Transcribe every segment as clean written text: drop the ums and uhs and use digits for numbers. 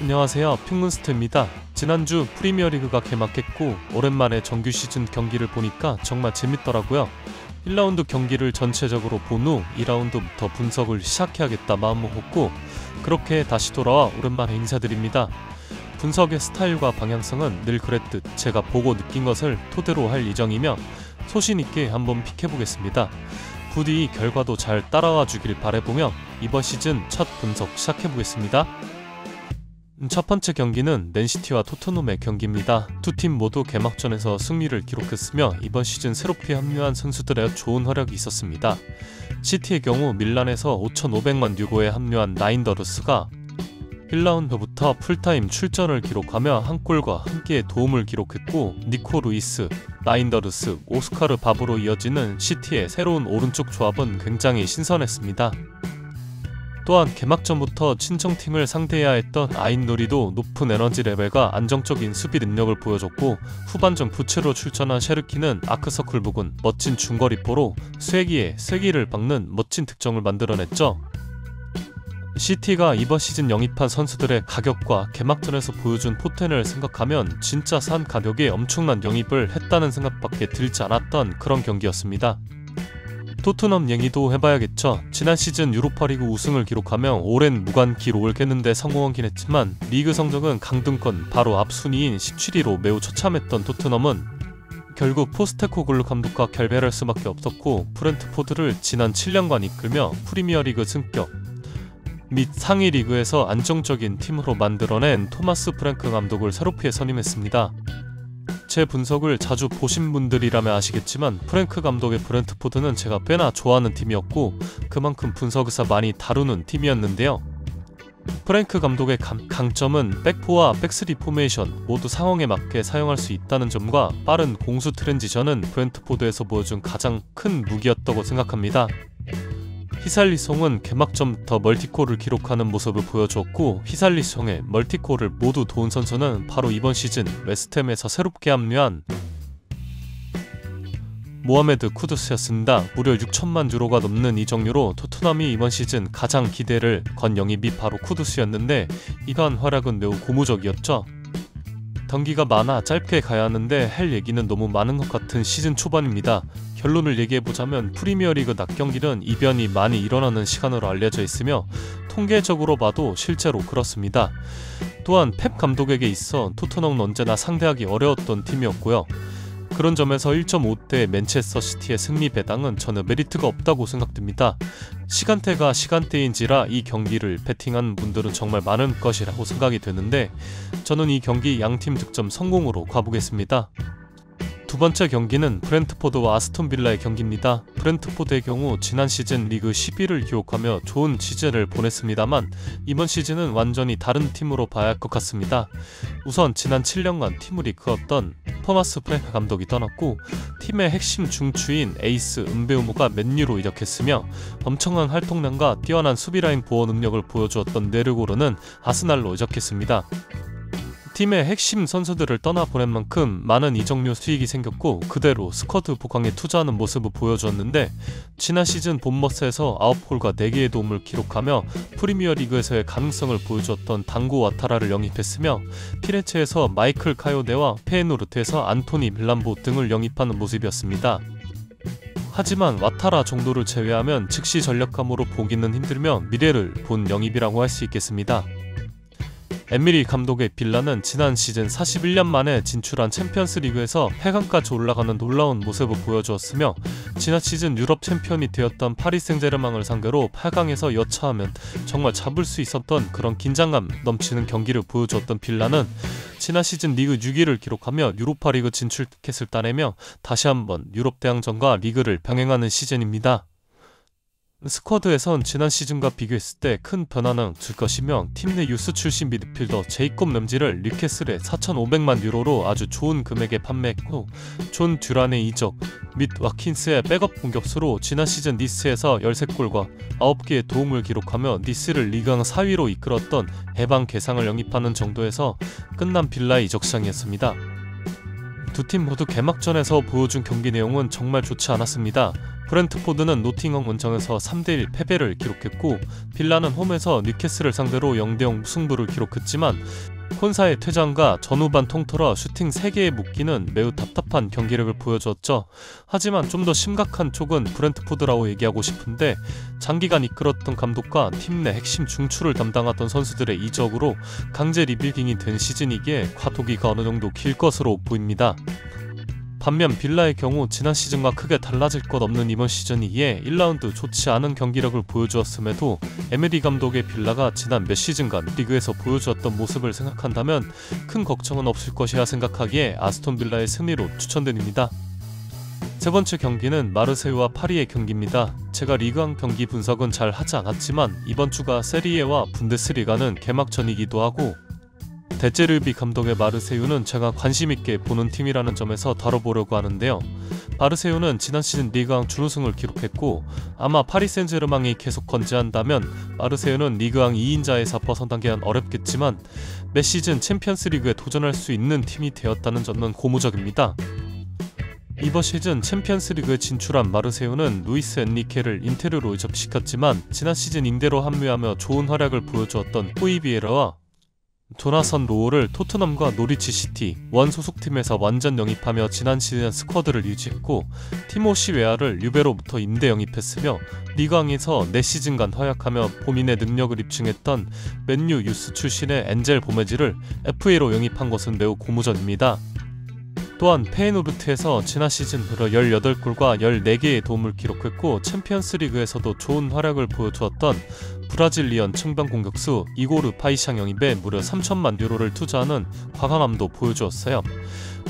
안녕하세요, 핑문스터입니다. 지난주 프리미어리그가 개막했고 오랜만에 정규 시즌 경기를 보니까 정말 재밌더라고요. 1라운드 경기를 전체적으로 본 후 2라운드부터 분석을 시작해야겠다 마음먹었고 그렇게 다시 돌아와 오랜만에 인사드립니다. 분석의 스타일과 방향성은 늘 그랬듯 제가 보고 느낀 것을 토대로 할 예정이며 소신있게 한번 픽해보겠습니다. 부디 결과도 잘 따라와 주길 바라보며 이번 시즌 첫 분석 시작해보겠습니다. 첫 번째 경기는 맨시티와 토트넘의 경기입니다. 두 팀 모두 개막전에서 승리를 기록했으며 이번 시즌 새롭게 합류한 선수들의 좋은 활약이 있었습니다. 시티의 경우 밀란에서 5,500만 유로에 합류한 라인더르스가 1라운드부터 풀타임 출전을 기록하며 한 골과 한 개의 도움을 기록했고 니코 루이스, 라인더르스, 오스카르 바브로 이어지는 시티의 새로운 오른쪽 조합은 굉장히 신선했습니다. 또한 개막전부터 친정팀을 상대해야 했던 아인누리도 높은 에너지 레벨과 안정적인 수비 능력을 보여줬고 후반전 부채로 출전한 셰르키는 아크서클 부근 멋진 중거리포로 쐐기에 쐐기를 박는 멋진 득점을 만들어냈죠. 시티가 이번 시즌 영입한 선수들의 가격과 개막전에서 보여준 포텐을 생각하면 진짜 산 가격에 엄청난 영입을 했다는 생각밖에 들지 않았던 그런 경기였습니다. 토트넘 얘기도 해봐야겠죠. 지난 시즌 유로파리그 우승을 기록하며 오랜 무관 기록을 깼는데 성공하긴 했지만 리그 성적은 강등권 바로 앞 순위인 17위로 매우 처참했던 토트넘은 결국 포스테코글루 감독과 결별할 수밖에 없었고 브렌트포드를 지난 7년간 이끌며 프리미어리그 승격 및 상위 리그에서 안정적인 팀으로 만들어낸 토마스 프랭크 감독을 새롭게 선임했습니다. 제 분석을 자주 보신 분들이라면 아시겠지만 프랭크 감독의 브렌트포드는 제가 꽤나 좋아하는 팀이었고 그만큼 분석에서 많이 다루는 팀이었는데요. 프랭크 감독의 강점은 백포와 백스리 포메이션 모두 상황에 맞게 사용할 수 있다는 점과 빠른 공수 트랜지션은 브렌트포드에서 보여준 가장 큰 무기였다고 생각합니다. 히살리송은 개막전부터 멀티골을 기록하는 모습을 보여주었고 히살리송의 멀티골을 모두 도운 선수는 바로 이번 시즌 웨스트햄에서 새롭게 합류한 모하메드 쿠두스였습니다. 무려 6천만 유로가 넘는 이적료로 토트넘이 이번 시즌 가장 기대를 건 영입이 바로 쿠두스였는데 이번 활약은 매우 고무적이었죠. 경기가 많아 짧게 가야 하는데 할 얘기는 너무 많은 것 같은 시즌 초반입니다. 결론을 얘기해보자면 프리미어리그 낮 경기는 이변이 많이 일어나는 시간으로 알려져 있으며 통계적으로 봐도 실제로 그렇습니다. 또한 펩 감독에게 있어 토트넘은 언제나 상대하기 어려웠던 팀이었고요. 그런 점에서 1.5대 맨체스터 시티의 승리 배당은 저는 메리트가 없다고 생각됩니다. 시간대가 시간대인지라 이 경기를 베팅한 분들은 정말 많은 것이라고 생각이 되는데 저는 이 경기 양팀 득점 성공으로 가보겠습니다. 두 번째 경기는 브렌트포드와 아스톤 빌라의 경기입니다. 브렌트포드의 경우 지난 시즌 리그 10위를 기록하며 좋은 시즌을 보냈습니다만 이번 시즌은 완전히 다른 팀으로 봐야 할 것 같습니다. 우선 지난 7년간 팀을 이끌었던 토마스 프랭크 감독이 떠났고 팀의 핵심 중추인 에이스 은베우모가 맨유로 이적했으며 엄청난 활동량과 뛰어난 수비라인 보호 능력을 보여주었던 네르고르는 아스날로 이적했습니다. 팀의 핵심 선수들을 떠나보낸 만큼 많은 이적료 수익이 생겼고 그대로 스쿼드 보강에 투자하는 모습을 보여주었는데 지난 시즌 본머스에서 9골과 4개의 도움을 기록하며 프리미어리그에서의 가능성을 보여주었던 당고 와타라를 영입했으며 피레체에서 마이클 카요네와 페에노르트에서 안토니 밀란보 등을 영입하는 모습이었습니다. 하지만 와타라 정도를 제외하면 즉시 전력감으로 보기는 힘들며 미래를 본 영입이라고 할 수 있겠습니다. 에미리 감독의 빌라는 지난 시즌 41년 만에 진출한 챔피언스리그에서 8강까지 올라가는 놀라운 모습을 보여주었으며 지난 시즌 유럽 챔피언이 되었던 파리 생제르맹을 상대로 8강에서 여차하면 정말 잡을 수 있었던 그런 긴장감 넘치는 경기를 보여주었던 빌라는 지난 시즌 리그 6위를 기록하며 유로파리그 진출 티켓을 따내며 다시 한번 유럽 대항전과 리그를 병행하는 시즌입니다. 스쿼드에선 지난 시즌과 비교했을 때 큰 변화는 없을 것이며 팀 내 유스 출신 미드필더 제이콥 램지를 뉴캐슬에 4,500만 유로로 아주 좋은 금액에 판매했고 존 듀란의 이적 및 와킨스의 백업 공격수로 지난 시즌 니스에서 13골과 9개의 도움을 기록하며 니스를 리그왕 4위로 이끌었던 에반 게상을 영입하는 정도에서 끝난 빌라의 이적 시장이었습니다. 두 팀 모두 개막전에서 보여준 경기 내용은 정말 좋지 않았습니다. 브렌트포드는 노팅엄 원정에서 3대1 패배를 기록했고 빌라는 홈에서 뉴캐슬을 상대로 0대0 무승부를 기록했지만 콘사의 퇴장과 전후반 통틀어 슈팅 3개에 묶이는 매우 답답한 경기력을 보여주었죠. 하지만 좀 더 심각한 쪽은 브렌트포드라고 얘기하고 싶은데 장기간 이끌었던 감독과 팀 내 핵심 중추를 담당하던 선수들의 이적으로 강제 리빌딩이 된 시즌이기에 과도기가 어느 정도 길 것으로 보입니다. 반면 빌라의 경우 지난 시즌과 크게 달라질 것 없는 이번 시즌이기에 1라운드 좋지 않은 경기력을 보여주었음에도 에메리 감독의 빌라가 지난 몇 시즌간 리그에서 보여주었던 모습을 생각한다면 큰 걱정은 없을 것이라 생각하기에 아스톤 빌라의 승리로 추천드립니다. 세 번째 경기는 마르세유와 파리의 경기입니다. 제가 리그왕 경기 분석은 잘 하지 않았지만 이번 주가 세리에와 분데스리가는 개막전이기도 하고 데제르비 감독의 마르세유는 제가 관심있게 보는 팀이라는 점에서 다뤄보려고 하는데요. 마르세유는 지난 시즌 리그왕 준우승을 기록했고 아마 파리 생제르맹이 계속 건재한다면 마르세유는 리그왕 2인자에서 벗어나기는 어렵겠지만 매 시즌 챔피언스리그에 도전할 수 있는 팀이 되었다는 점은 고무적입니다. 이번 시즌 챔피언스리그에 진출한 마르세유는 루이스 엔리케를 인테르로 이적시켰지만 지난 시즌 임대로 합류하며 좋은 활약을 보여주었던 호이 비에라와 조나선 로우를 토트넘과 노리치 시티 원 소속팀에서 완전 영입하며 지난 시즌 스쿼드를 유지했고 티모시 웨아를 유베로부터 임대 영입했으며 리그왕에서 4시즌간 활약하며 본인의 능력을 입증했던 맨유 유스 출신의 엔젤 보메지를 FA로 영입한 것은 매우 고무적입니다. 또한 페이노르트에서 지난 시즌 무려 18골과 14개의 도움을 기록했고 챔피언스리그에서도 좋은 활약을 보여주었던 브라질리언 측면 공격수 이고르 파이샹 영입에 무려 3천만 유로를 투자하는 과감함도 보여주었어요.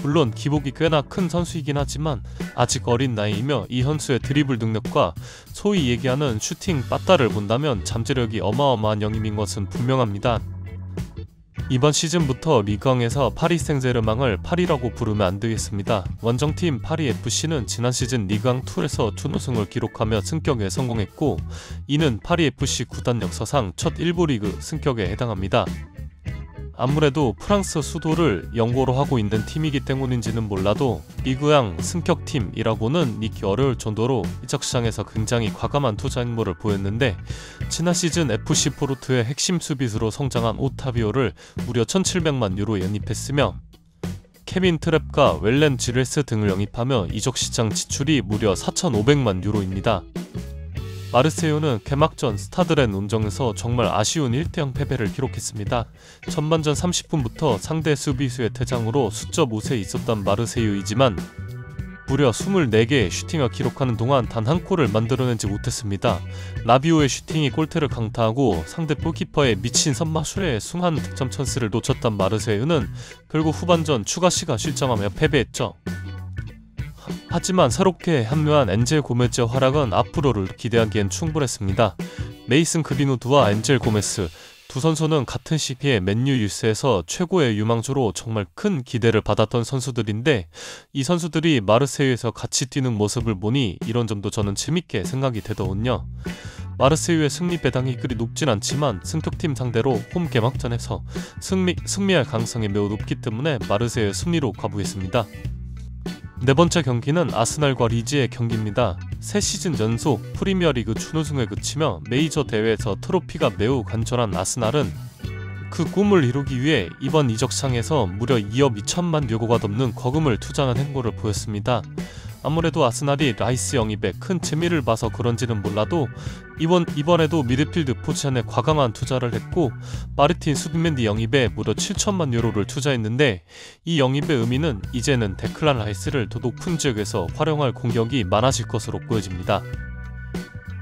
물론 기복이 꽤나 큰 선수이긴 하지만 아직 어린 나이이며 이 선수의 드리블 능력과 소위 얘기하는 슈팅 빠따를 본다면 잠재력이 어마어마한 영입인 것은 분명합니다. 이번 시즌부터 리그왕에서 파리 생제르맹을 파리라고 부르면 안 되겠습니다. 원정팀 파리 FC는 지난 시즌 리그왕 2에서 준우승을 기록하며 승격에 성공했고 이는 파리 FC 구단 역사상 첫 1부 리그 승격에 해당합니다. 아무래도 프랑스 수도를 연고로 하고 있는 팀이기 때문인지는 몰라도 리그왕 승격팀이라고는 믿기 어려울 정도로 이적 시장에서 굉장히 과감한 투자 행보를 보였는데 지난 시즌 FC 포르투의 핵심 수비수로 성장한 오타비오를 무려 1,700만 유로 영입했으며 케빈 트랩과 웰렌 지레스 등을 영입하며 이적 시장 지출이 무려 4,500만 유로입니다. 마르세유는 개막전 스타드렌 운정에서 정말 아쉬운 1대0 패배를 기록했습니다. 전반전 30분부터 상대 수비수의 퇴장으로 수적 우세에 있었던 마르세유이지만 무려 24개의 슈팅을 기록하는 동안 단 한 골을 만들어내지 못했습니다. 라비오의 슈팅이 골대를 강타하고 상대 골키퍼의 미친 선마술에 숭한 득점 찬스를 놓쳤던 마르세유는 결국 후반전 추가시간 실점하며 패배했죠. 하지만 새롭게 합류한 엔젤 고메즈의 활약은 앞으로를 기대하기엔 충분했습니다. 메이슨 그린우드와 엔젤 고메스 두 선수는 같은 시기에 맨유 유스에서 최고의 유망주로 정말 큰 기대를 받았던 선수들인데 이 선수들이 마르세유에서 같이 뛰는 모습을 보니 이런 점도 저는 재밌게 생각이 되더군요. 마르세유의 승리 배당이 그리 높진 않지만 승격팀 상대로 홈 개막전에서 승리할 가능성이 매우 높기 때문에 마르세유의 승리로 가보겠습니다. 네 번째 경기는 아스날과 리즈의 경기입니다. 3시즌 연속 프리미어리그 준우승에 그치며 메이저 대회에서 트로피가 매우 간절한 아스날은 그 꿈을 이루기 위해 이번 이적창에서 무려 2억 2천만 유로가 넘는 거금을 투자하는 행보를 보였습니다. 아무래도 아스날이 라이스 영입에 큰 재미를 봐서 그런지는 몰라도 이번에도 미드필드 포지션에 과감한 투자를 했고 마르틴 수비맨디 영입에 무려 7천만 유로를 투자했는데 이 영입의 의미는 이제는 데클란 라이스를 더 높은 지역에서 활용할 공격이 많아질 것으로 보여집니다.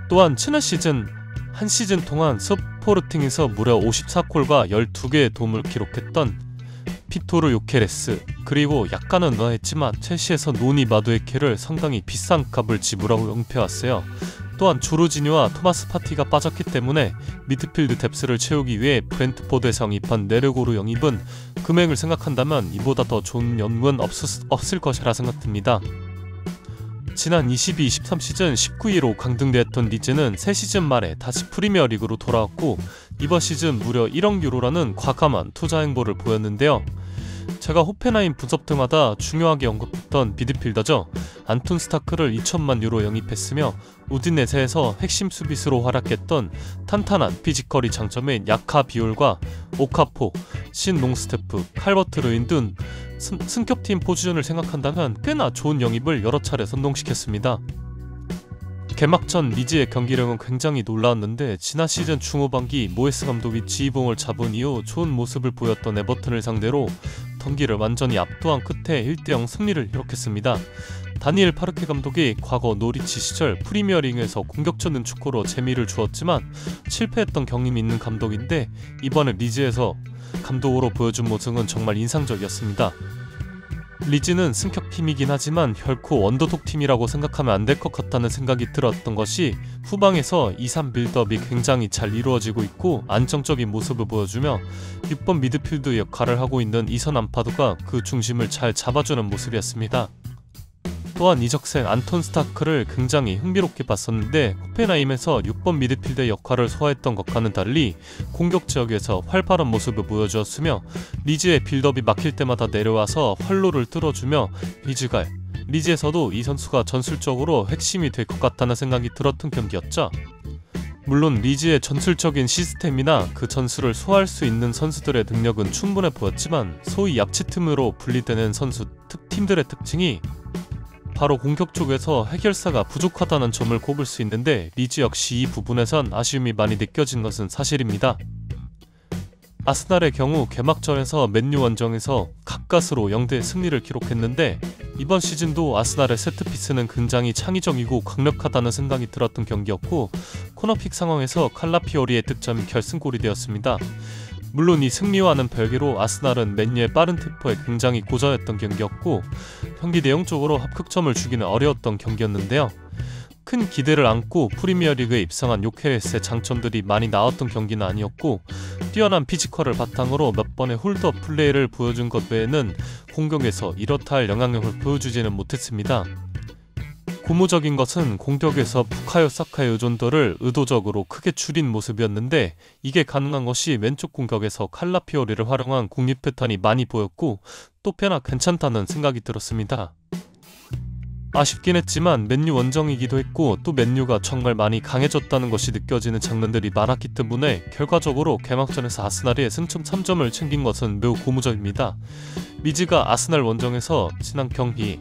또한 지난 시즌 한 시즌 동안 스포르팅에서 무려 54골과 12개의 도움을 기록했던 피토르 요케레스 그리고 약간은 의아했지만 첼시에서 노니 마두에케를 상당히 비싼 값을 지불하고 영입해왔어요. 또한 조르지뉴와 토마스 파티가 빠졌기 때문에 미드필드 뎁스를 채우기 위해 브렌트포드에서 영입한 네르고르 영입은 금액을 생각한다면 이보다 더 좋은 영입은 없을 것이라 생각됩니다. 지난 22-23 시즌 19위로 강등되었던 리즈는 새 시즌 말에 다시 프리미어리그로 돌아왔고 이번 시즌 무려 1억 유로라는 과감한 투자 행보를 보였는데요. 제가 호펜하임 분석 등마다 중요하게 언급했던 미드필더죠. 안톤 스타크를 2천만 유로 영입했으며 우디네세에서 핵심 수비수로 활약했던 탄탄한 피지컬이 장점인 야카 비올과 오카포, 신 롱스테프, 칼버트 르인 등 승격팀 포지션을 생각한다면 꽤나 좋은 영입을 여러 차례 선동시켰습니다. 개막전 리즈의 경기력은 굉장히 놀라웠는데 지난 시즌 중후반기 모에스 감독이 지휘봉을 잡은 이후 좋은 모습을 보였던 에버튼을 상대로 경기를 완전히 압도한 끝에 1대0 승리를 기록했습니다. 다니엘 파르케 감독이 과거 노리치 시절 프리미어리그에서 공격적인 축구로 재미를 주었지만 실패했던 경험이 있는 감독인데 이번에 리즈에서 감독으로 보여준 모습은 정말 인상적이었습니다. 리즈는 승격팀이긴 하지만 결코 언더독 팀이라고 생각하면 안 될 것 같다는 생각이 들었던 것이 후방에서 2-3 빌드업이 굉장히 잘 이루어지고 있고 안정적인 모습을 보여주며 6번 미드필드 역할을 하고 있는 이선 안파도가 그 중심을 잘 잡아주는 모습이었습니다. 또한 이적생 안톤 스타크를 굉장히 흥미롭게 봤었는데 호펜하임에서 6번 미드필더 역할을 소화했던 것과는 달리 공격 지역에서 활발한 모습을 보여주었으며 리즈의 빌드업이 막힐 때마다 내려와서 활로를 뚫어주며 리즈에서도 이 선수가 전술적으로 핵심이 될 것 같다는 생각이 들었던 경기였죠. 물론 리즈의 전술적인 시스템이나 그 전술을 소화할 수 있는 선수들의 능력은 충분해 보였지만 소위 약체팀으로 분리되는 팀들의 특징이 바로 공격 쪽에서 해결사가 부족하다는 점을 꼽을 수 있는데 리즈 역시 이 부분에선 아쉬움이 많이 느껴진 것은 사실입니다. 아스날의 경우 개막전에서 맨유 원정에서 가까스로 0대 승리를 기록했는데 이번 시즌도 아스날의 세트피스는 굉장히 창의적이고 강력하다는 생각이 들었던 경기였고 코너킥 상황에서 칼라피오리의 득점이 결승골이 되었습니다. 물론 이 승리와는 별개로 아스날은 맨유의 빠른 템포에 굉장히 고전했던 경기였고 경기 내용적으로 합격점을 주기는 어려웠던 경기였는데요. 큰 기대를 안고 프리미어리그에 입성한 요케레스의 장점들이 많이 나왔던 경기는 아니었고 뛰어난 피지컬을 바탕으로 몇 번의 홀드업 플레이를 보여준 것 외에는 공격에서 이렇다 할 영향력을 보여주지는 못했습니다. 고무적인 것은 공격에서 부카요 사카의 의존도를 의도적으로 크게 줄인 모습이었는데 이게 가능한 것이 왼쪽 공격에서 칼라피오리를 활용한 공립 패턴이 많이 보였고 또 꽤나 괜찮다는 생각이 들었습니다. 아쉽긴 했지만 맨유 원정이기도 했고 또 맨유가 정말 많이 강해졌다는 것이 느껴지는 장면들이 많았기 때문에 결과적으로 개막전에서 아스날이 승점 3점을 챙긴 것은 매우 고무적입니다. 리즈가 아스날 원정에서 지난 경기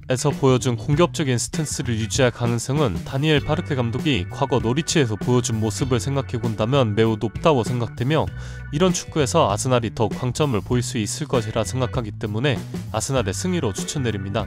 에서 보여준 공격적인 스탠스를 유지할 가능성은 다니엘 파르케 감독이 과거 노리치에서 보여준 모습을 생각해본다면 매우 높다고 생각되며 이런 축구에서 아스날이 더 강점을 보일 수 있을 것이라 생각하기 때문에 아스날의 승리로 추천드립니다.